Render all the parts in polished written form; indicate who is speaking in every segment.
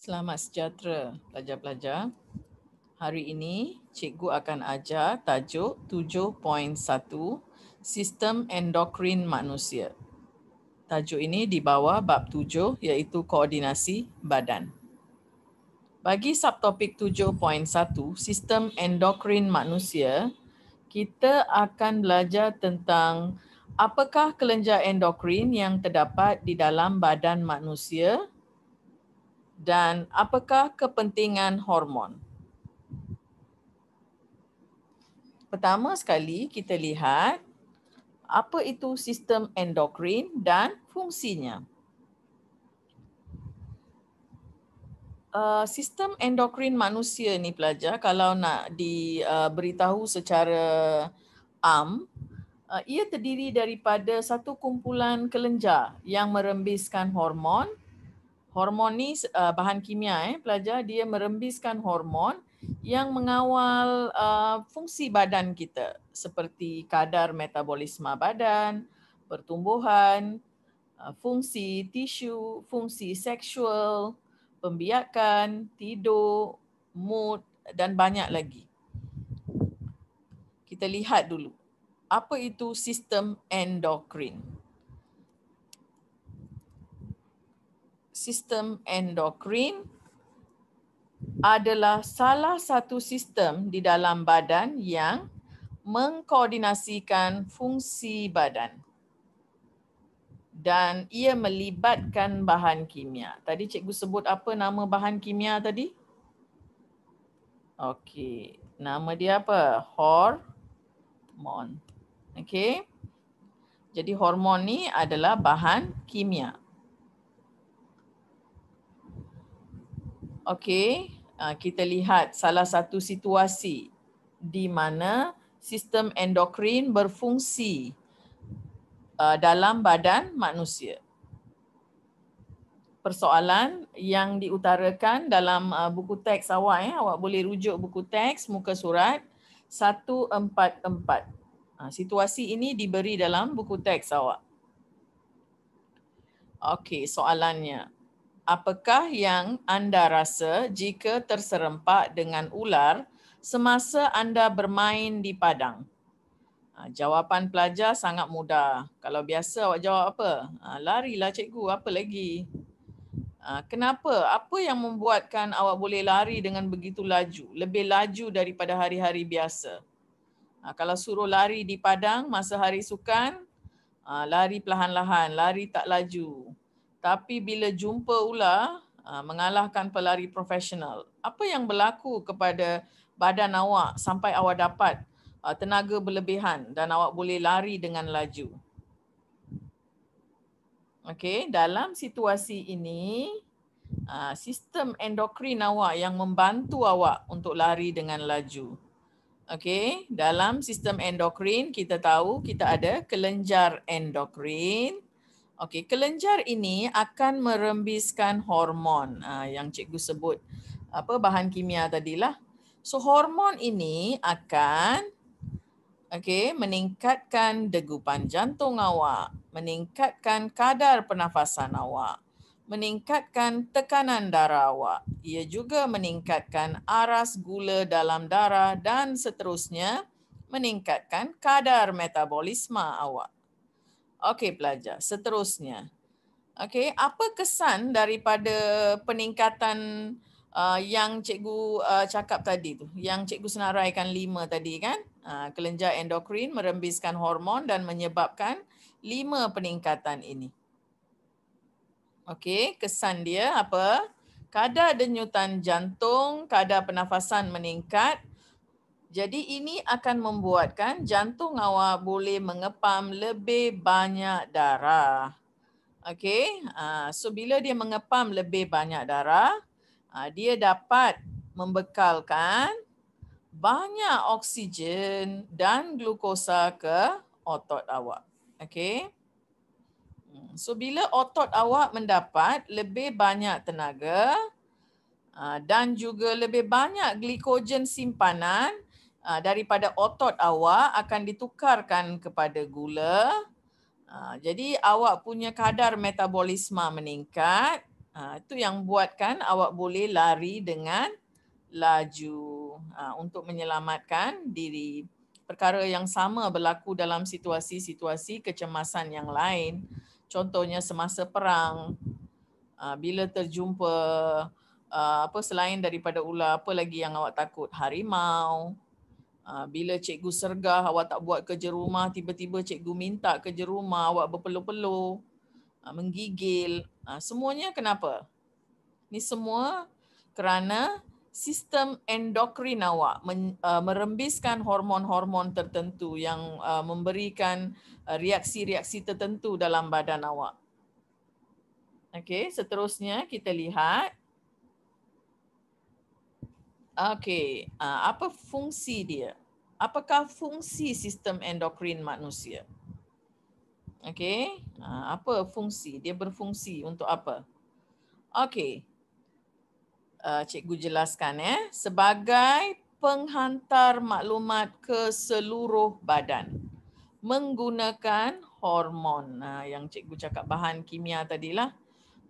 Speaker 1: Selamat sejahtera pelajar-pelajar. Hari ini cikgu akan ajar tajuk 7.1 Sistem Endokrin Manusia. Tajuk ini di bawah bab 7 iaitu koordinasi badan. Bagi subtopik 7.1 Sistem Endokrin Manusia, kita akan belajar tentang apakah kelenjar endokrin yang terdapat di dalam badan manusia dan apakah kepentingan hormon. Pertama sekali kita lihat apa itu sistem endokrin dan fungsinya. Sistem endokrin manusia ni pelajar, kalau nak diberitahu secara ia terdiri daripada satu kumpulan kelenjar yang merembiskan hormon. Hormon ni bahan kimia pelajar, dia merembiskan hormon yang mengawal fungsi badan kita seperti kadar metabolisme badan, pertumbuhan, fungsi tisu, fungsi seksual, pembiakan, tidur, mood dan banyak lagi. Kita lihat dulu, apa itu sistem endokrin? Sistem endokrin adalah salah satu sistem di dalam badan yang mengkoordinasikan fungsi badan. Dan ia melibatkan bahan kimia. Tadi cikgu sebut apa nama bahan kimia tadi? Okey, nama dia apa? Hormon. Okey. Jadi hormon ni adalah bahan kimia. Okey, kita lihat salah satu situasi di mana sistem endokrin berfungsi dalam badan manusia. Persoalan yang diutarakan dalam buku teks awak, awak boleh rujuk buku teks muka surat 144. Situasi ini diberi dalam buku teks awak. Okey, soalannya. Apakah yang anda rasa jika terserempak dengan ular semasa anda bermain di padang? Jawapan pelajar sangat mudah. Kalau biasa awak jawab apa? Larilah cikgu, apa lagi? Kenapa? Apa yang membuatkan awak boleh lari dengan begitu laju? Lebih laju daripada hari-hari biasa. Kalau suruh lari di padang masa hari sukan, lari perlahan-lahan, lari tak laju. Tapi bila jumpa ular, mengalahkan pelari profesional, apa yang berlaku kepada badan awak sampai awak dapat tenaga berlebihan dan awak boleh lari dengan laju? Okey, dalam situasi ini, sistem endokrin awak yang membantu awak untuk lari dengan laju. Okey, dalam sistem endokrin kita tahu kita ada kelenjar endokrin. Okey, kelenjar ini akan merembiskan hormon yang cikgu sebut bahan kimia tadilah. So hormon ini akan meningkatkan degupan jantung awak, meningkatkan kadar pernafasan awak, meningkatkan tekanan darah awak. Ia juga meningkatkan aras gula dalam darah dan seterusnya meningkatkan kadar metabolisme awak. Okey pelajar, seterusnya. Okey, apa kesan daripada peningkatan yang cikgu cakap tadi tu, yang cikgu senaraikan 5 tadi kan? Kelenjar endokrin merembiskan hormon dan menyebabkan 5 peningkatan ini. Okey, kesan dia apa? Kadar denyutan jantung, kadar pernafasan meningkat. Jadi ini akan membuatkan jantung awak boleh mengepam lebih banyak darah. Okey, so bila dia mengepam lebih banyak darah, dia dapat membekalkan banyak oksigen dan glukosa ke otot awak. Okey. So bila otot awak mendapat lebih banyak tenaga dan juga lebih banyak glikogen simpanan daripada otot awak akan ditukarkan kepada gula. Jadi awak punya kadar metabolisme meningkat. Itu yang buatkan awak boleh lari dengan laju untuk menyelamatkan diri. Perkara yang sama berlaku dalam situasi-situasi kecemasan yang lain. Contohnya semasa perang, bila terjumpa apa selain daripada ular, apa lagi yang awak takut? Harimau. Bila cikgu sergah, awak tak buat kerja rumah, tiba-tiba cikgu minta kerja rumah, awak berpeluh-peluh, menggigil. Semuanya kenapa? Ini semua kerana sistem endokrin awak merembiskan hormon-hormon tertentu yang memberikan reaksi-reaksi tertentu dalam badan awak. Okey, seterusnya kita lihat. Okey, apa fungsi dia? Apakah fungsi sistem endokrin manusia? Okey, apa fungsi? Dia berfungsi untuk apa? Okey, cikgu jelaskan sebagai penghantar maklumat ke seluruh badan menggunakan hormon. Yang cikgu cakap bahan kimia tadilah.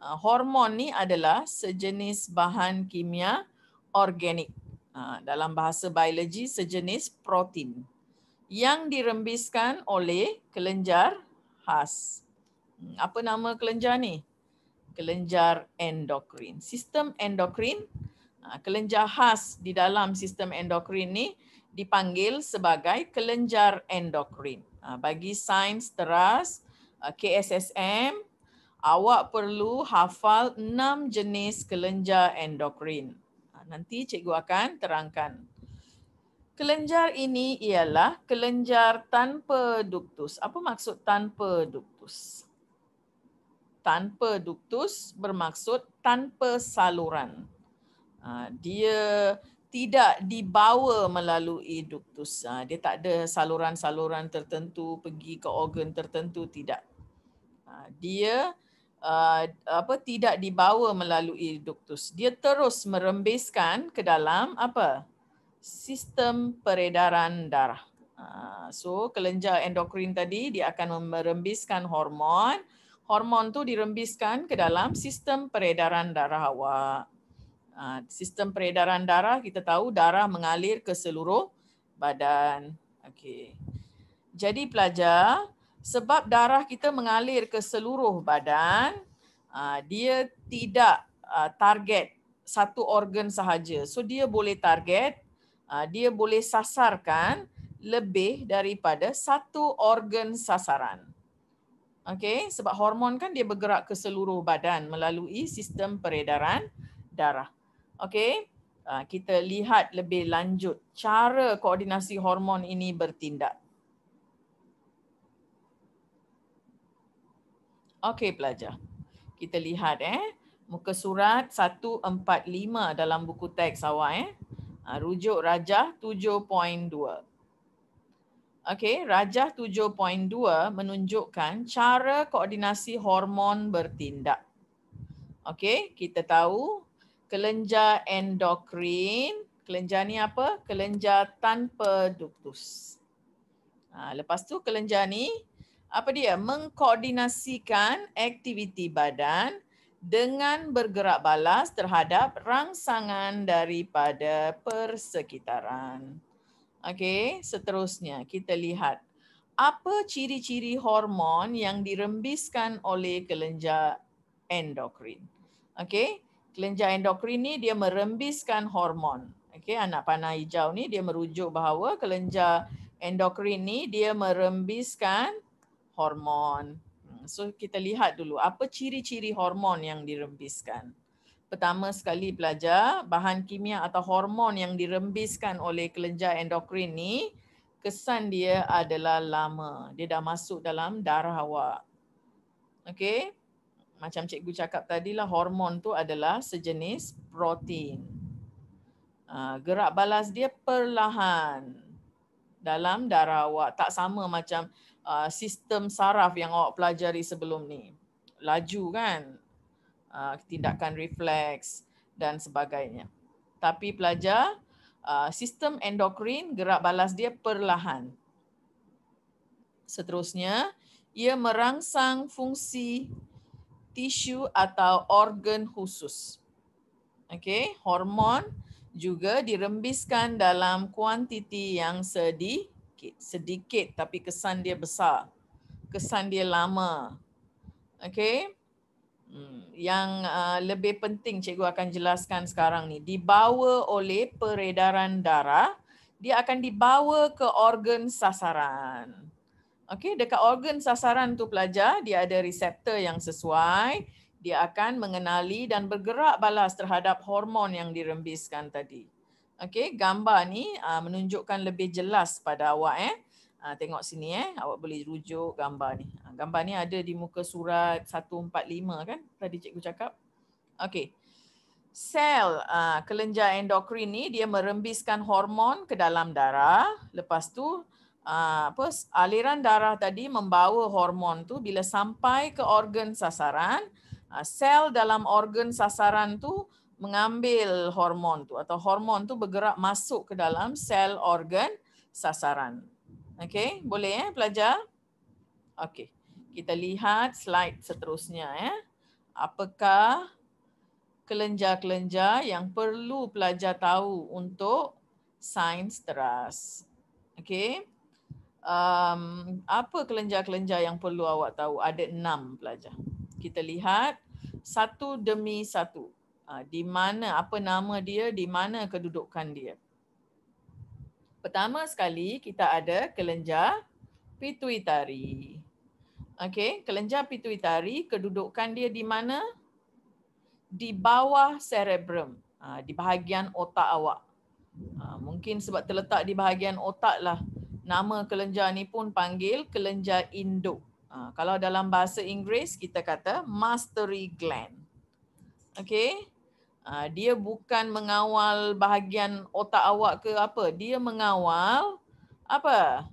Speaker 1: Hormon ni adalah sejenis bahan kimia organik. Dalam bahasa biologi sejenis protein yang dirembiskan oleh kelenjar khas. Apa nama kelenjar ni? Kelenjar endokrin. Sistem endokrin, kelenjar khas di dalam sistem endokrin ni dipanggil sebagai kelenjar endokrin. Bagi sains teras KSSM, awak perlu hafal 6 jenis kelenjar endokrin. Nanti cikgu akan terangkan. Kelenjar ini ialah kelenjar tanpa duktus. Apa maksud tanpa duktus? Tanpa duktus bermaksud tanpa saluran. Dia tidak dibawa melalui duktus. Dia tak ada saluran-saluran tertentu pergi ke organ tertentu, tidak. Dia tidak dibawa melalui duktus. Dia terus merembiskan ke dalam apa? Sistem peredaran darah. So kelenjar endokrin tadi dia akan merembiskan hormon. Hormon tu dirembiskan ke dalam sistem peredaran darah awak. Sistem peredaran darah, kita tahu darah mengalir ke seluruh badan. Okey. Jadi pelajar, sebab darah kita mengalir ke seluruh badan, dia tidak target satu organ sahaja. So dia boleh target, dia boleh sasarkan lebih daripada satu organ sasaran. Okey, sebab hormon kan dia bergerak ke seluruh badan melalui sistem peredaran darah. Okey, kita lihat lebih lanjut cara koordinasi hormon ini bertindak. Okey pelajar, kita lihat muka surat 145 dalam buku teks awak rujuk rajah 7.2. Okey, rajah 7.2 menunjukkan cara koordinasi hormon bertindak. Okey, kita tahu kelenjar endokrin, kelenjar ni apa? Kelenjar tanpa duktus. Lepas tu kelenjar ni apa dia? Mengkoordinasikan aktiviti badan dengan bergerak balas terhadap rangsangan daripada persekitaran. Okey, seterusnya kita lihat apa ciri-ciri hormon yang dirembiskan oleh kelenjar endokrin. Okey, kelenjar endokrin ni dia merembiskan hormon. Okey, anak panah hijau ni dia merujuk bahawa kelenjar endokrin ni dia merembiskan hormon. So kita lihat dulu apa ciri-ciri hormon yang dirembiskan. Pertama sekali pelajar, bahan kimia atau hormon yang dirembiskan oleh kelenjar endokrin ni, kesan dia adalah lama. Dia dah masuk dalam darah awak. Okey? Macam cikgu cakap tadilah, hormon tu adalah sejenis protein. Gerak balas dia perlahan dalam darah awak. Tak sama macam sistem saraf yang awak pelajari sebelum ni. Laju kan? Tindakan refleks dan sebagainya. Tapi pelajar, sistem endokrin gerak balas dia perlahan. Seterusnya, ia merangsang fungsi tisu atau organ khusus. Okey, hormon juga dirembiskan dalam kuantiti yang sedikit tapi kesan dia besar. Kesan dia lama. Okey. Yang lebih penting cikgu akan jelaskan sekarang ni, dibawa oleh peredaran darah, dia akan dibawa ke organ sasaran. Okey, dekat organ sasaran tu pelajar, dia ada reseptor yang sesuai, dia akan mengenali dan bergerak balas terhadap hormon yang dirembiskan tadi. Okey, gambar ni menunjukkan lebih jelas pada awak tengok sini awak boleh rujuk gambar ni. Gambar ni ada di muka surat 145 kan tadi cikgu cakap. Okey. Sel kelenjar endokrin ni dia merembiskan hormon ke dalam darah. Lepas tu aliran darah tadi membawa hormon tu bila sampai ke organ sasaran, sel dalam organ sasaran tu mengambil hormon tu atau hormon tu bergerak masuk ke dalam sel organ sasaran. Okey, boleh pelajar? Okey. Kita lihat slide seterusnya Apakah kelenjar-kelenjar yang perlu pelajar tahu untuk sains teras? Okey. Apa kelenjar-kelenjar yang perlu awak tahu? Ada 6 pelajar. Kita lihat satu demi satu. Di mana, apa nama dia, di mana kedudukan dia. Pertama sekali kita ada kelenjar pituitari. Okey, kelenjar pituitari kedudukan dia di mana? Di bawah cerebrum, di bahagian otak awak. Mungkin sebab terletak di bahagian otak lah, nama kelenjar ni pun panggil kelenjar induk. Kalau dalam bahasa Inggeris kita kata mastery gland. Okey, dia bukan mengawal bahagian otak awak ke apa, dia mengawal apa?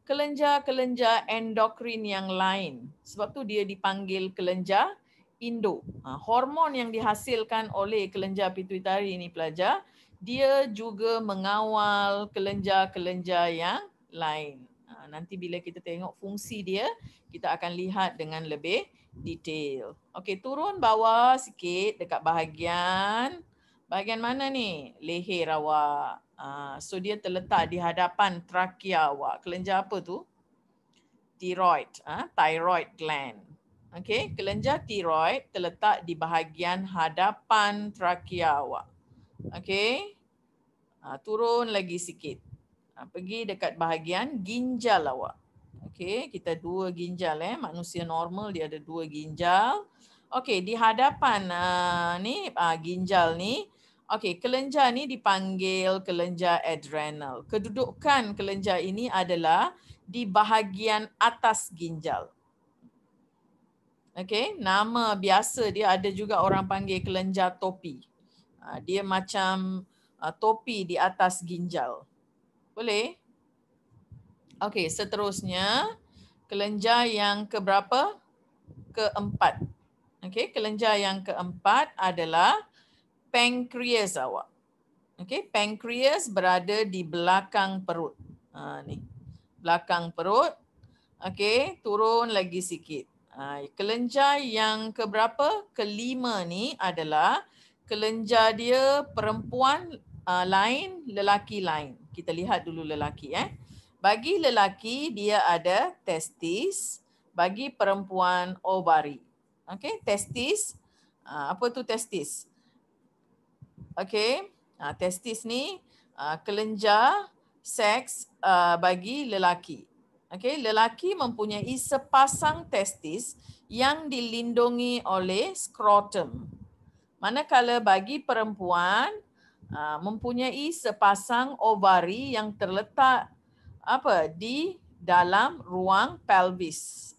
Speaker 1: Kelenjar-kelenjar endokrin yang lain. Sebab tu dia dipanggil kelenjar induk. Hormon yang dihasilkan oleh kelenjar pituitari ini pelajar, dia juga mengawal kelenjar-kelenjar yang lain. Nanti bila kita tengok fungsi dia, kita akan lihat dengan lebih detail. Okey, turun bawah sikit dekat bahagian mana ni? Leher awak. So dia terletak di hadapan trakea awak. Kelenjar apa tu? Thyroid, thyroid gland. Okey, kelenjar thyroid terletak di bahagian hadapan trakea awak. Okey. Turun lagi sikit. Pergi dekat bahagian ginjal awak. Okey, kita 2 ginjal manusia normal dia ada 2 ginjal. Okey, di hadapan ginjal ni, okey, kelenjar ni dipanggil kelenjar adrenal. Kedudukan kelenjar ini adalah di bahagian atas ginjal. Okey, nama biasa dia ada juga orang panggil kelenjar topi. Dia macam topi di atas ginjal. Boleh? Okey, seterusnya kelenjar yang keberapa? Keempat. Okey, kelenjar yang keempat adalah pankreas awak. Okey, pankreas berada di belakang perut. Ni. Belakang perut. Okey, turun lagi sikit. Kelenjar yang keberapa? Kelima ni adalah kelenjar dia perempuan lain, lelaki lain. Kita lihat dulu lelaki Bagi lelaki dia ada testis, bagi perempuan ovari. Okey, testis. Apa tu testis? Okey, testis ni kelenjar seks bagi lelaki. Okey, lelaki mempunyai sepasang testis yang dilindungi oleh skrotum. Manakala bagi perempuan mempunyai sepasang ovari yang terletak di dalam ruang pelvis.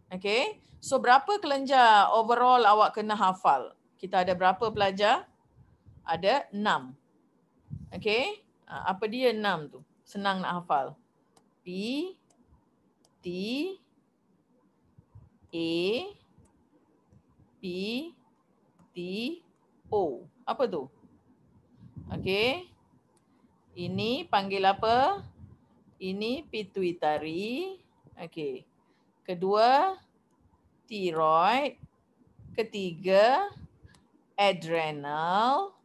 Speaker 1: Okey. So berapa kelenjar overall awak kena hafal? Kita ada berapa pelajar? Ada 6. Okey. Apa dia 6 tu? Senang nak hafal. P, T, A, P, T, O. Apa tu? Okey. Ini panggil apa? Ini pituitari. Okey. Kedua, thyroid. ketiga adrenal,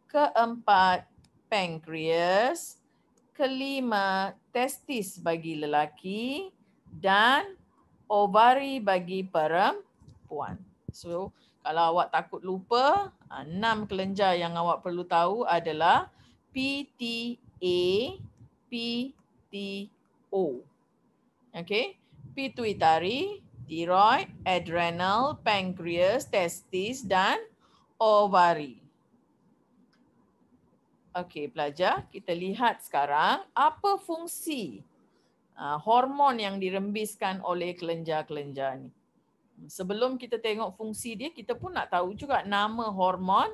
Speaker 1: keempat pankreas, kelima testis bagi lelaki dan ovari bagi perempuan. So, kalau awak takut lupa, 6 kelenjar yang awak perlu tahu adalah PTA, PTO. Okay, pituitari, thyroid, adrenal, pancreas, testis dan ovari. Okey, pelajar, kita lihat sekarang apa fungsi hormon yang dirembiskan oleh kelenjar-kelenjar ni. Sebelum kita tengok fungsi dia, kita pun nak tahu juga nama hormon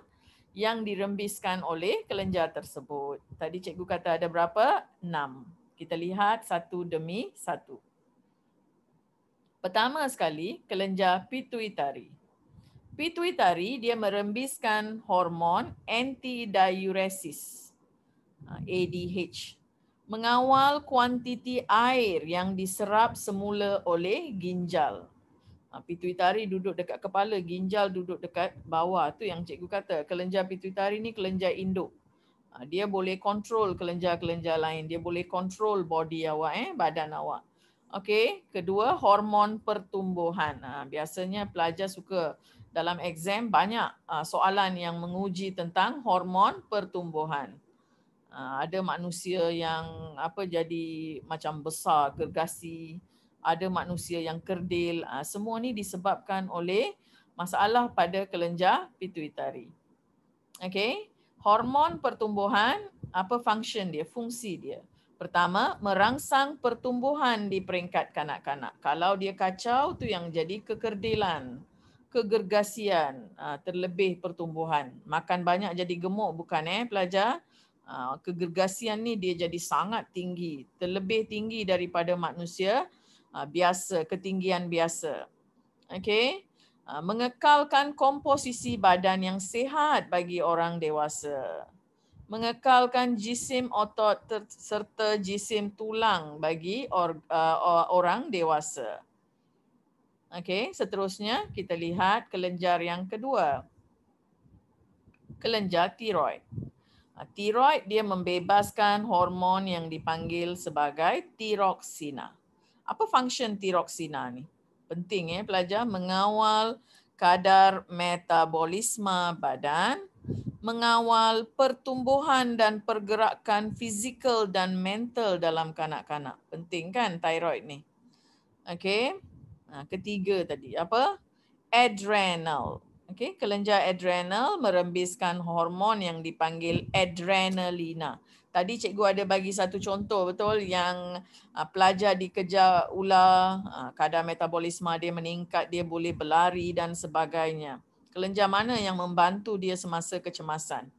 Speaker 1: yang dirembiskan oleh kelenjar tersebut. Tadi cikgu kata ada berapa? 6. Kita lihat satu demi satu. Pertama sekali, kelenjar pituitari. Pituitari dia merembiskan hormon antidiuresis, ADH, mengawal kuantiti air yang diserap semula oleh ginjal. Pituitari duduk dekat kepala, ginjal duduk dekat bawah. Tu yang cikgu kata, kelenjar pituitari ni kelenjar induk. Dia boleh kontrol kelenjar-kelenjar lain, dia boleh kontrol body awak, badan awak. Okey, kedua hormon pertumbuhan. Biasanya pelajar suka dalam exam banyak soalan yang menguji tentang hormon pertumbuhan. Ada manusia yang jadi macam besar, gergasi, ada manusia yang kerdil. Semua ni disebabkan oleh masalah pada kelenjar pituitari. Okey, hormon pertumbuhan, apa function dia, fungsi dia? Pertama, merangsang pertumbuhan di peringkat kanak-kanak. Kalau dia kacau, tu yang jadi kekerdilan, kegergasian, terlebih pertumbuhan. Makan banyak jadi gemuk bukan pelajar? Kegergasian ni dia jadi sangat tinggi, terlebih tinggi daripada manusia biasa, ketinggian biasa. Okey. Mengekalkan komposisi badan yang sihat bagi orang dewasa. Mengekalkan jisim otot serta jisim tulang bagi orang dewasa. Okey, seterusnya kita lihat kelenjar yang kedua. Kelenjar tiroid. Tiroid dia membebaskan hormon yang dipanggil sebagai tiroksina. Apa function tiroksina ni? Penting pelajar, mengawal kadar metabolisme badan, mengawal pertumbuhan dan pergerakan fizikal dan mental dalam kanak-kanak. Penting kan tiroid ni? Okey. Ketiga tadi apa? Adrenal. Okey, kelenjar adrenal merembiskan hormon yang dipanggil adrenalina. Tadi cikgu ada bagi satu contoh, betul, yang pelajar dikejar ular, kadar metabolisme dia meningkat, dia boleh berlari dan sebagainya. Kelenjar mana yang membantu dia semasa kecemasan?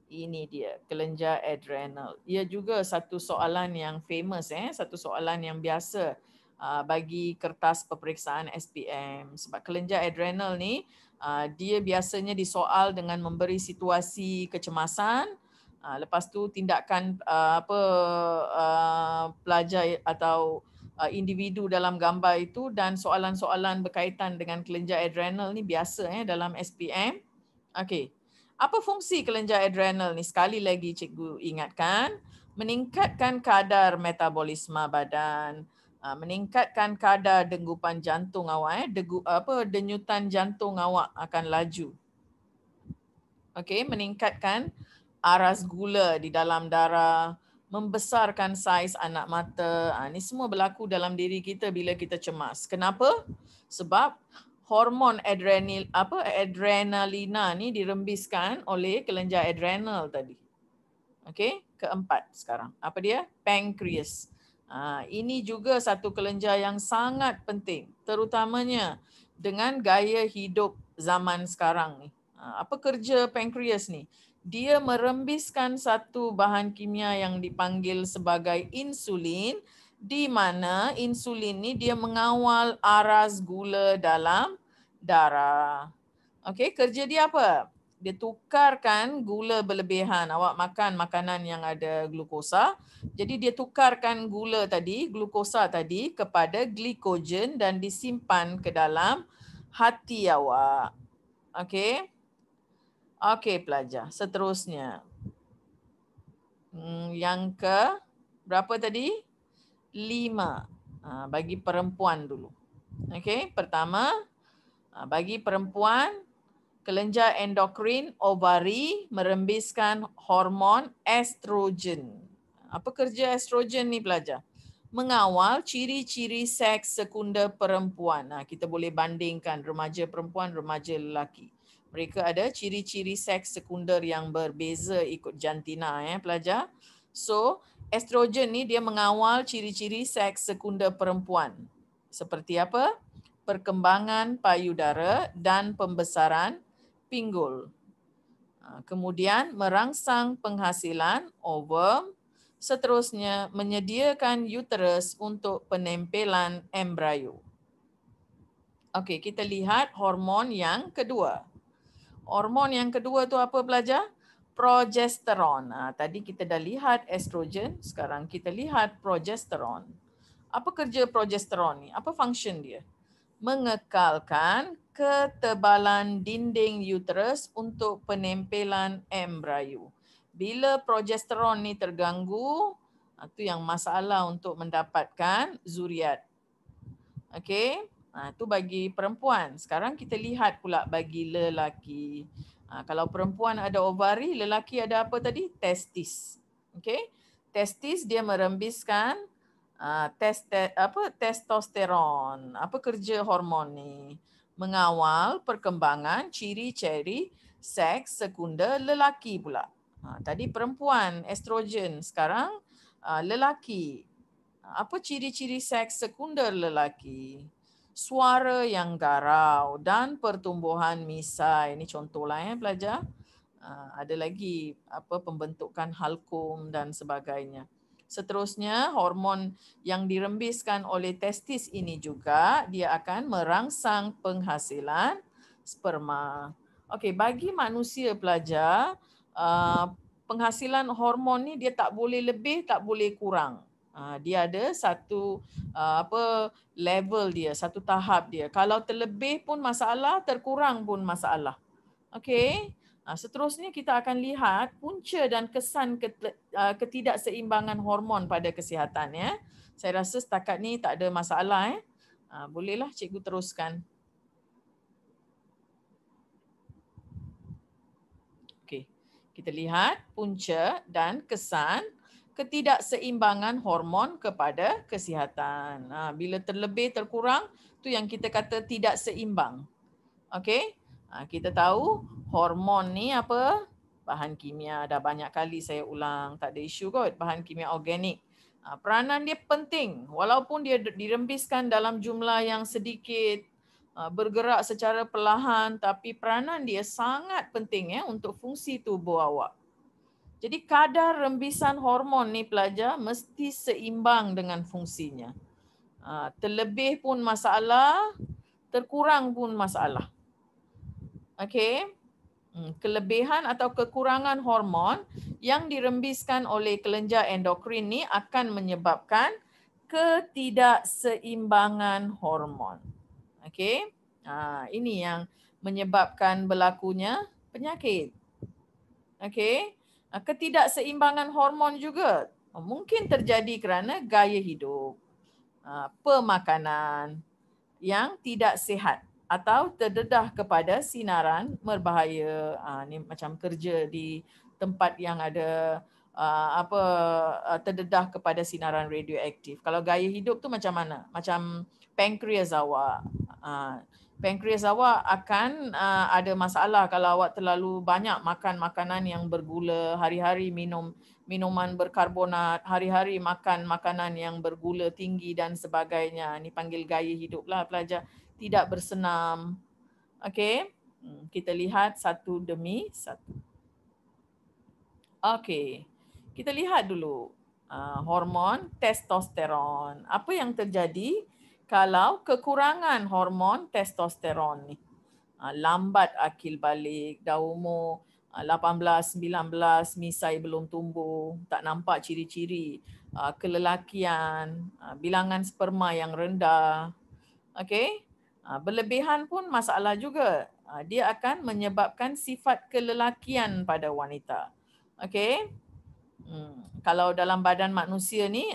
Speaker 1: Ini dia, kelenjar adrenal. Ia juga satu soalan yang famous, satu soalan yang biasa bagi kertas peperiksaan SPM. Sebab kelenjar adrenal ni dia biasanya disoal dengan memberi situasi kecemasan, lepas tu tindakan pelajar atau individu dalam gambar itu, dan soalan-soalan berkaitan dengan kelenjar adrenal ni biasa dalam SPM. Okey. Apa fungsi kelenjar adrenal ni? Sekali lagi cikgu ingatkan, meningkatkan kadar metabolisme badan, meningkatkan kadar denggupan jantung awak, denyutan jantung awak akan laju. Okey, meningkatkan aras gula di dalam darah, membesarkan saiz anak mata. Ini semua berlaku dalam diri kita bila kita cemas. Kenapa? Sebab hormon adrenalina ni dirembiskan oleh kelenjar adrenal tadi. Okey, keempat sekarang. Apa dia? Pankreas. Ini juga satu kelenjar yang sangat penting, terutamanya dengan gaya hidup zaman sekarang ni. Apa kerja pankreas ni? Dia merembiskan satu bahan kimia yang dipanggil sebagai insulin, di mana insulin ni dia mengawal aras gula dalam darah. Okey, kerja dia apa? Dia tukarkan gula berlebihan. Awak makan makanan yang ada glukosa. Jadi dia tukarkan gula tadi, glukosa tadi kepada glikogen dan disimpan ke dalam hati awak. Okey. Okey pelajar. Seterusnya. Yang ke berapa tadi? 5. Bagi perempuan dulu. Okey, pertama bagi perempuan, kelenjar endokrin ovari merembiskan hormon estrogen. Apa kerja estrogen ni pelajar? Mengawal ciri-ciri seks sekunder perempuan. Kita boleh bandingkan remaja perempuan, remaja lelaki. Mereka ada ciri-ciri seks sekunder yang berbeza ikut jantina pelajar. So, estrogen ni dia mengawal ciri-ciri seks sekunder perempuan. Seperti apa? Perkembangan payudara dan pembesaran pinggul. Kemudian merangsang penghasilan ovum. Seterusnya menyediakan uterus untuk penempelan embrio. Okey, kita lihat hormon yang kedua. Hormon yang kedua tu apa pelajar? Progesteron. Tadi kita dah lihat estrogen, sekarang kita lihat progesteron. Apa kerja progesteron ni? Apa function dia? Mengekalkan ketebalan dinding uterus untuk penempelan embrio. Bila progesteron ni terganggu, itu yang masalah untuk mendapatkan zuriat. Okey, itu bagi perempuan. Sekarang kita lihat pula bagi lelaki. Kalau perempuan ada ovari, lelaki ada apa tadi? Testis. Okey, testis dia merembiskan testosteron. Apa kerja hormon ni? Mengawal perkembangan ciri-ciri seks sekunder lelaki pula. Tadi perempuan, estrogen. Sekarang lelaki. Apa ciri-ciri seks sekunder lelaki? Suara yang garau dan pertumbuhan misai. Ini contohlah pelajar. Ada lagi pembentukan halkum dan sebagainya. Seterusnya, hormon yang dirembiskan oleh testis ini juga dia akan merangsang penghasilan sperma. Okey, bagi manusia pelajar, penghasilan hormon ni dia tak boleh lebih, tak boleh kurang. Dia ada satu level dia, satu tahap dia. Kalau terlebih pun masalah, terkurang pun masalah. Okey. Seterusnya kita akan lihat punca dan kesan ketidakseimbangan hormon pada kesihatan ya. Saya rasa setakat ni tak ada masalah bolehlah cikgu teruskan. Okey. Kita lihat punca dan kesan ketidakseimbangan hormon kepada kesihatan. Bila terlebih terkurang tu yang kita kata tidak seimbang. Okey. Kita tahu hormon ni apa? Bahan kimia. Dah banyak kali saya ulang. Tak ada isu kot. Bahan kimia organik. Peranan dia penting. Walaupun dia dirembiskan dalam jumlah yang sedikit, bergerak secara perlahan, tapi peranan dia sangat penting untuk fungsi tubuh awak. Jadi kadar rembisan hormon ni pelajar mesti seimbang dengan fungsinya. Terlebih pun masalah, terkurang pun masalah. Okey. Kelebihan atau kekurangan hormon yang dirembiskan oleh kelenjar endokrin ni akan menyebabkan ketidakseimbangan hormon. Okey. Ini yang menyebabkan berlakunya penyakit. Okey. Ketidakseimbangan hormon juga mungkin terjadi kerana gaya hidup, pemakanan yang tidak sihat atau terdedah kepada sinaran berbahaya. Ni macam kerja di tempat yang ada terdedah kepada sinaran radioaktif. Kalau gaya hidup tu macam mana? Macam pankreas awak. Pankreas awak akan ada masalah kalau awak terlalu banyak makan makanan yang bergula, hari-hari minum minuman berkarbonat, hari-hari makan makanan yang bergula tinggi dan sebagainya. Ini panggil gaya hidup lah pelajar. Tidak bersenam. Okey. Kita lihat satu demi satu. Okey. Kita lihat dulu hormon testosteron. Apa yang terjadi kalau kekurangan hormon testosteron ni? Lambat akil balik, dah umur 18, 19, misai belum tumbuh, tak nampak ciri-ciri kelelakian, bilangan sperma yang rendah. Okey. Berlebihan pun masalah juga. dia akan menyebabkan sifat kelelakian pada wanita. Okey. Kalau dalam badan manusia ni,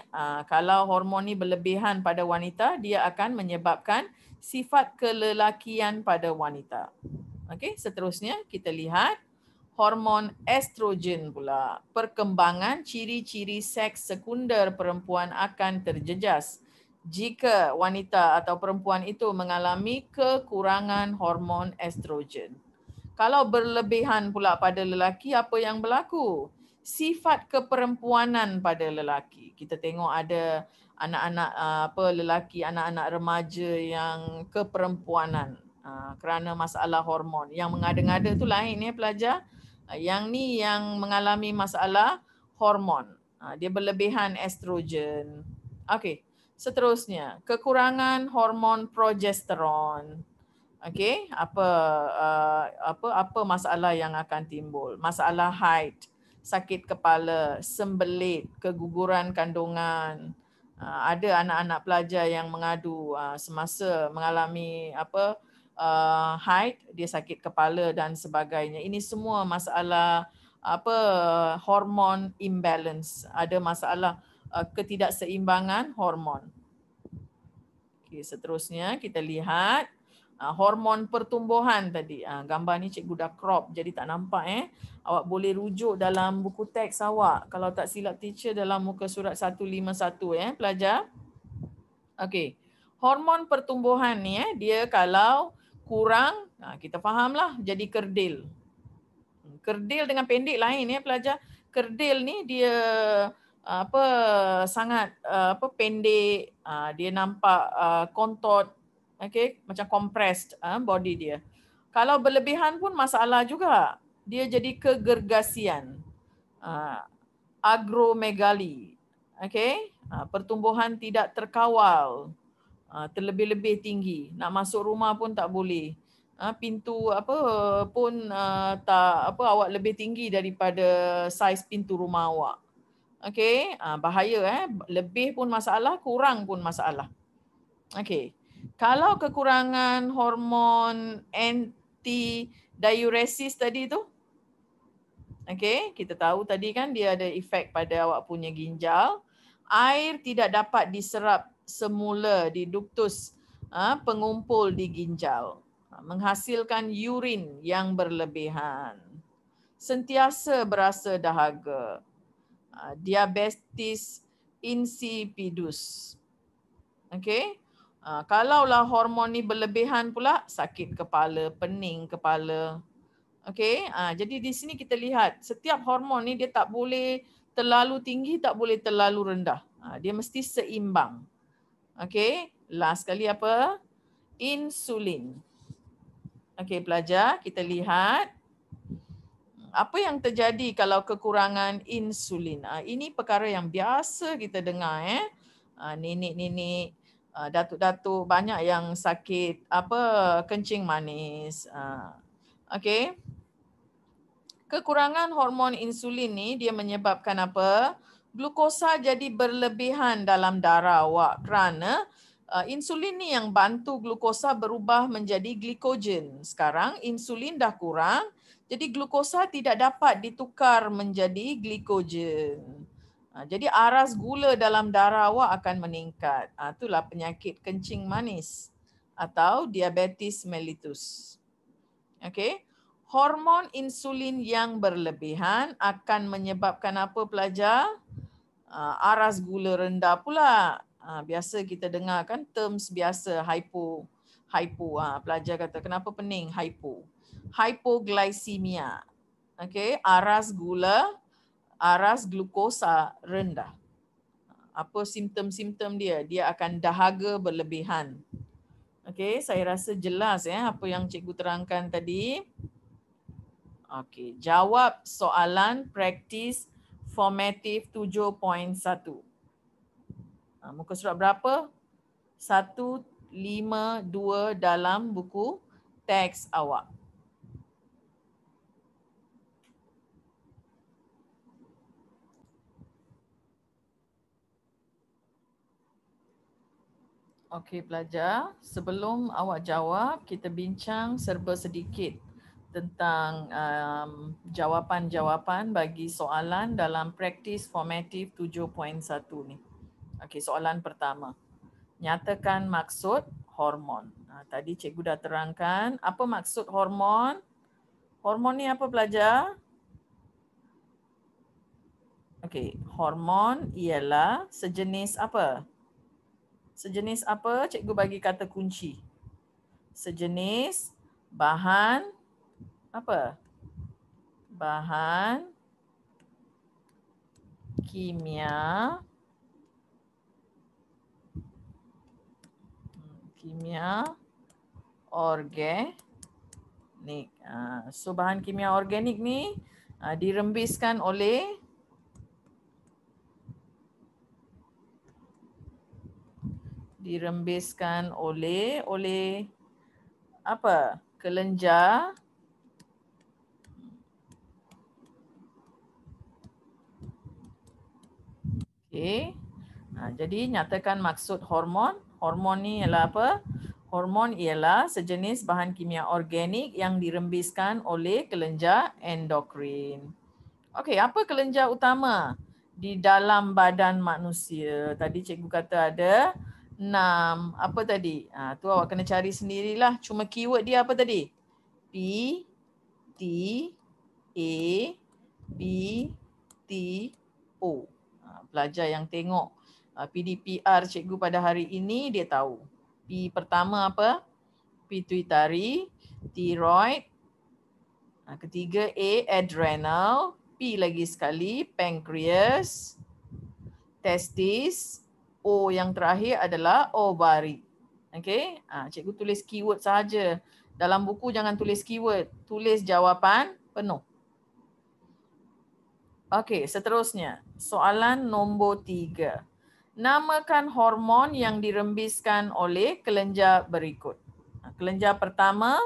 Speaker 1: kalau hormon ni berlebihan pada wanita, dia akan menyebabkan sifat kelelakian pada wanita. Okey, seterusnya kita lihat hormon estrogen pula. Perkembangan ciri-ciri seks sekunder perempuan akan terjejas jika wanita atau perempuan itu mengalami kekurangan hormon estrogen. Kalau berlebihan pula pada lelaki, apa yang berlaku? Sifat keperempuanan pada lelaki. Kita tengok ada anak-anak lelaki, anak-anak remaja yang keperempuanan kerana masalah hormon. Yang mengada-ngada tu lain ya pelajar. Yang ni yang mengalami masalah hormon. Dia berlebihan estrogen. Okey, seterusnya kekurangan hormon progesteron. Okey, apa masalah yang akan timbul? Masalah haid, sakit kepala, sembelit, keguguran kandungan. Ada anak-anak pelajar yang mengadu semasa mengalami haid, dia sakit kepala dan sebagainya. Ini semua masalah hormon imbalance. Ada masalah ketidakseimbangan hormon. Okey, seterusnya kita lihat hormon pertumbuhan tadi. Gambar ni cikgu dah crop jadi tak nampak Awak boleh rujuk dalam buku teks awak. Kalau tak silap teacher dalam muka surat 151 pelajar. Okey. Hormon pertumbuhan ni dia kalau kurang, kita fahamlah jadi kerdil. Kerdil dengan pendek lain pelajar. Kerdil ni dia sangat pendek, dia nampak kontot, okey, macam compressed body dia. Kalau berlebihan pun masalah juga. Dia jadi kegergasian. Agromegali. Okey, pertumbuhan tidak terkawal. Terlebih-lebih tinggi. Nak masuk rumah pun tak boleh. Pintu pun awak lebih tinggi daripada saiz pintu rumah awak. Okey, bahaya lebih pun masalah, kurang pun masalah. Okey. Kalau kekurangan hormon anti-diuresis tadi tu, okey, kita tahu tadi kan dia ada efek pada awak punya ginjal. Air tidak dapat diserap semula di duktus pengumpul di ginjal, menghasilkan urin yang berlebihan. Sentiasa berasa dahaga. Diabetes insipidus. Okey. Kalaulah hormon ni berlebihan pula, sakit kepala, pening kepala. Okey. Jadi di sini kita lihat setiap hormon ni dia tak boleh terlalu tinggi, tak boleh terlalu rendah. Dia mesti seimbang. Okey. Last sekali apa? Insulin. Okey pelajar, kita lihat apa yang terjadi kalau kekurangan insulin. Ini perkara yang biasa kita dengar nenek-nenek, datuk-datuk banyak yang sakit kencing manis. Okey. Kekurangan hormon insulin ni dia menyebabkan apa? Glukosa jadi berlebihan dalam darah awak kerana insulin ni yang bantu glukosa berubah menjadi glikogen. Sekarang insulin dah kurang, jadi glukosa tidak dapat ditukar menjadi glikogen. Jadi aras gula dalam darah awak akan meningkat. Itulah penyakit kencing manis atau diabetes mellitus. Okey. Hormon insulin yang berlebihan akan menyebabkan apa pelajar? Aras gula rendah pula. Biasa kita dengar kan terms biasa hypo. Pelajar kata kenapa pening? Hypoglycemia. Okey, aras glukosa rendah. Apa simptom-simptom dia? Dia akan dahaga berlebihan. Okey, saya rasa jelas apa yang cikgu terangkan tadi. Okey, jawab soalan praktis formatif 7.1. Muka surat berapa? 152 dalam buku teks awak. Okey pelajar, sebelum awak jawab, kita bincang serba sedikit tentang jawapan-jawapan bagi soalan dalam praktis formatif 7.1 ni. Okey, soalan pertama. Nyatakan maksud hormon. Tadi cikgu dah terangkan apa maksud hormon. Hormon ni apa pelajar? Okey, hormon ialah sejenis apa? Sejenis apa? Cikgu bagi kata kunci. Sejenis bahan apa? Bahan kimia organik. So bahan kimia organik ni dirembiskan oleh apa? Kelenjar okey. Jadi nyatakan maksud hormon. Hormon ni ialah apa? Hormon ialah sejenis bahan kimia organik yang dirembiskan oleh kelenjar endokrin. Okey, apa kelenjar utama di dalam badan manusia? Tadi cikgu kata ada 6. Apa tadi? Tu awak kena cari sendirilah. Cuma keyword dia apa tadi? P, T, A, B, T, O. Pelajar yang tengok PDPR cikgu pada hari ini dia tahu. P pertama apa? Pituitari, thyroid. Ketiga A, adrenal. P lagi sekali, pancreas, testis. O yang terakhir adalah ovari. Okey, cikgu tulis keyword saja. Dalam buku jangan tulis keyword, tulis jawapan penuh. Okey, seterusnya. Soalan nombor 3. Namakan hormon yang dirembiskan oleh kelenjar berikut. Kelenjar pertama,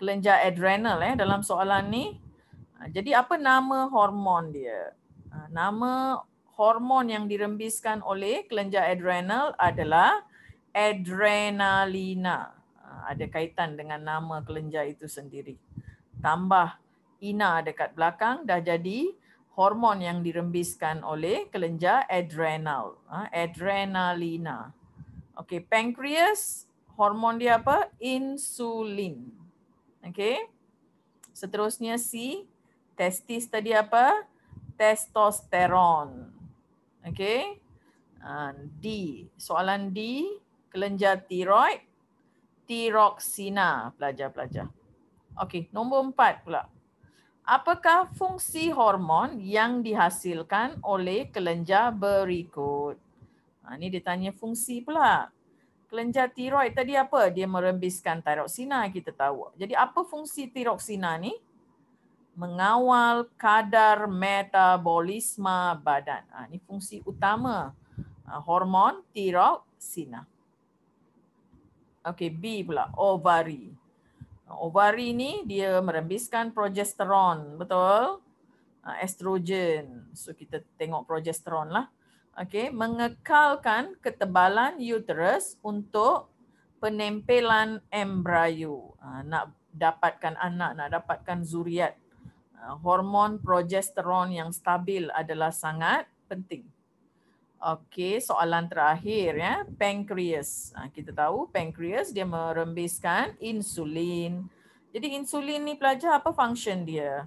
Speaker 1: kelenjar adrenal dalam soalan ni. Jadi apa nama hormon dia? Nama hormon yang dirembiskan oleh kelenjar adrenal adalah adrenalina. Ada kaitan dengan nama kelenjar itu sendiri. Tambah ina dekat belakang dah jadi hormon yang dirembiskan oleh kelenjar adrenal. Adrenalina. Okey, pancreas, hormon dia apa? Insulin. Okey. Seterusnya C, testis tadi apa? Testosteron. Okey. D, soalan D, kelenjar tiroid, tiroksina, pelajar-pelajar. Okey, nombor 4 pula. Apakah fungsi hormon yang dihasilkan oleh kelenjar berikut? Ini dia tanya fungsi pula. Kelenjar tiroid tadi apa? Dia merembiskan tiroksina, kita tahu. Jadi apa fungsi tiroksina ni? Mengawal kadar metabolisme badan. Ini fungsi utama hormon tiroksina. Okey, B pula, ovari. Ovari ni dia merembiskan progesteron, betul? Estrogen. So kita tengok progesteron lah. Okey, mengekalkan ketebalan uterus untuk penempelan embrio. Nak dapatkan anak, nak dapatkan zuriat. Hormon progesteron yang stabil adalah sangat penting. Okey, soalan terakhir ya, pancreas. Kita tahu pancreas dia merembiskan insulin. Jadi insulin ni pelajar apa function dia?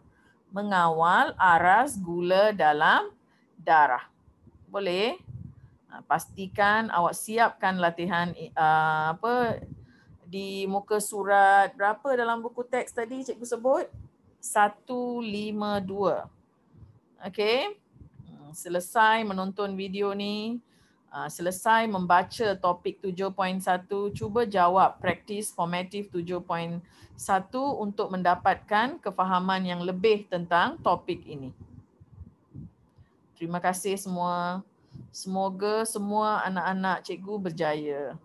Speaker 1: Mengawal aras gula dalam darah. Boleh? Pastikan awak siapkan latihan di muka surat berapa dalam buku teks tadi cikgu sebut? 152. Okey. Selesai menonton video ni, selesai membaca topik 7.1, cuba jawab praktis formatif 7.1 untuk mendapatkan kefahaman yang lebih tentang topik ini. Terima kasih semua. Semoga semua anak-anak cikgu berjaya.